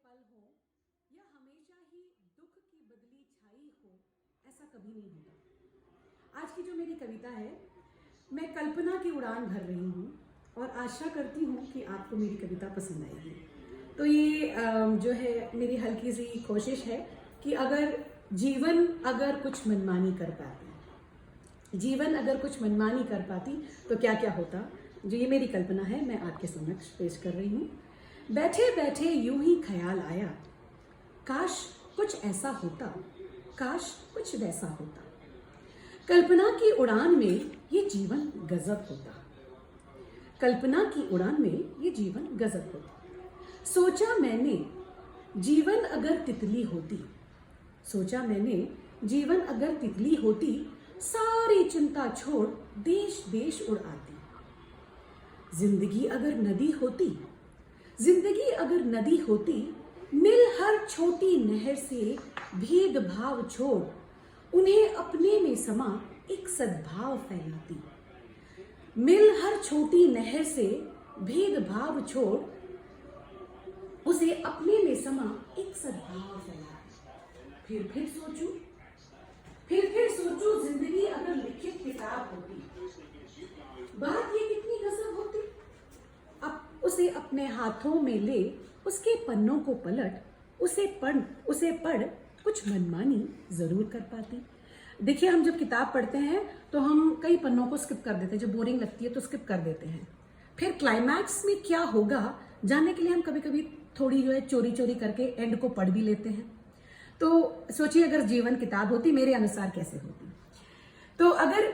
पल हो या हमेशा ही दुख की बदली छाई हो, ऐसा कभी नहीं होता। आज की जो मेरी कविता है, मैं कल्पना की उड़ान भर रही हूँ और आशा करती हूँ कि आपको मेरी कविता पसंद आएगी। तो ये जो है मेरी हल्की सी कोशिश है कि जीवन अगर कुछ मनमानी कर पाती तो क्या क्या होता। जो ये मेरी कल्पना है, मैं आपके समक्ष पेश कर रही हूँ। बैठे बैठे यूं ही ख्याल आया, काश कुछ ऐसा होता, काश कुछ वैसा होता। कल्पना की उड़ान में ये जीवन गजब होता, कल्पना की उड़ान में ये जीवन गजब होता। सोचा मैंने जीवन अगर तितली होती, सोचा मैंने जीवन अगर तितली होती, सारी चिंता छोड़ देश देश उड़ आती। जिंदगी अगर नदी होती, जिंदगी अगर नदी होती, मिल हर छोटी नहर से भेदभाव छोड़ उन्हें अपने में समा एक सद्भाव फैलाती। मिल हर छोटी नहर से भेदभाव छोड़ उसे अपने में समा एक सद्भाव फैलाती। फिर सोचूं जिंदगी अगर लिखित किताब होती, बात ये कितनी गजब होती। अब उसे अपने हाथों में ले, उसके पन्नों को पलट, उसे पढ़ कुछ मनमानी जरूर कर पाती। देखिए, हम जब किताब पढ़ते हैं तो हम कई पन्नों को स्किप कर देते हैं, जब बोरिंग लगती है तो स्किप कर देते हैं। फिर क्लाइमैक्स में क्या होगा जानने के लिए हम कभी कभी थोड़ी जो है चोरी चोरी करके एंड को पढ़ भी लेते हैं। तो सोचिए, अगर जीवन किताब होती, मेरे अनुसार कैसे होती। तो अगर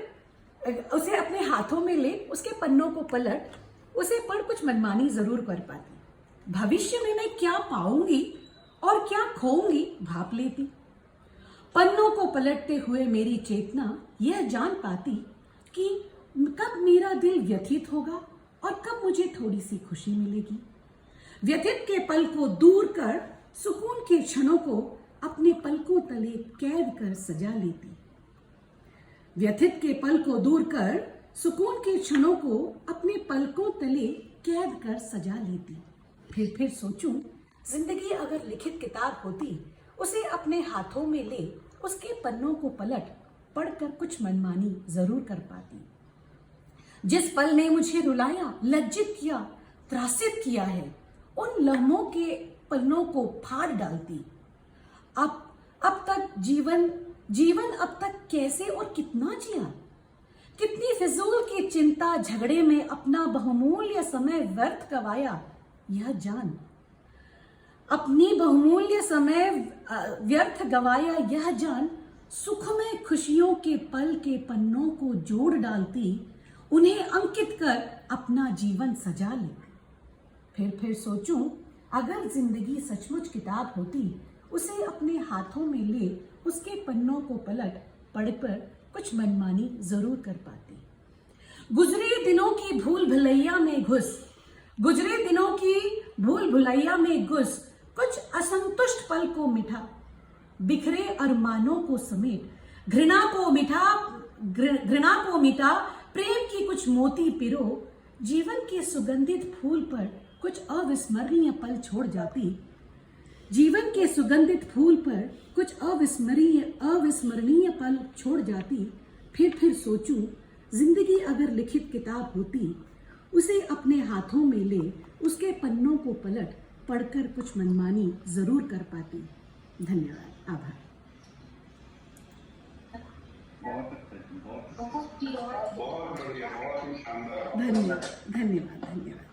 उसे अपने हाथों में ले, उसके पन्नों को पलट, उसे पढ़ कुछ मनमानी जरूर कर पाती। भविष्य में मैं क्या पाऊंगी और क्या खोऊंगी भाप लेती। पन्नों को पलटते हुए मेरी चेतना यह जान पाती कि कब मेरा दिल व्यथित होगा और कब मुझे थोड़ी सी खुशी मिलेगी। व्यथित के पल को दूर कर सुकून के क्षणों को अपने पलकों तले कैद कर सजा लेती। व्यथित के पल को दूर कर सुकून के क्षणों को अपने पलकों तले कैद कर सजा लेती। फिर सोचूं जिंदगी अगर लिखित किताब होती, उसे अपने हाथों में ले, उसके पन्नों को पलट पढ़कर कुछ मनमानी जरूर कर पाती। जिस पल ने मुझे रुलाया, लज्जित किया, त्रासित किया है, उन लम्हों के पन्नों को फाड़ डालती। अब तक जीवन अब तक कैसे और कितना जिया, कितनी फिजूल की चिंता झगड़े में अपना बहुमूल्य समय व्यर्थ गवाया, यह जान। अपनी बहुमूल्य समय व्यर्थ गवाया यह जान, सुखमय खुशियों के पल के पन्नों को जोड़ डालती, उन्हें अंकित कर अपना जीवन सजा लेती। फिर सोचूं अगर जिंदगी सचमुच किताब होती, उसे अपने हाथों में ले, उसके पन्नों को पलट पढ़कर कुछ मनमानी जरूर कर पाती। गुजरे दिनों की भूल भुलैया में घुस कुछ असंतुष्ट पल को मिटा, बिखरे अरमानों को समेट, घृणा को मिटा, प्रेम की कुछ मोती पिरो, जीवन के सुगंधित फूल पर कुछ अविस्मरणीय पल छोड़ जाती। जीवन के सुगंधित फूल पर कुछ अविस्मरणीय पल छोड़ जाती। फिर सोचूं जिंदगी अगर लिखित किताब होती, उसे अपने हाथों में ले, उसके पन्नों को पलट पढ़कर कुछ मनमानी जरूर कर पाती। धन्यवाद, आभार। बहुत बढ़िया, बहुत ही शानदार। धन्यवाद।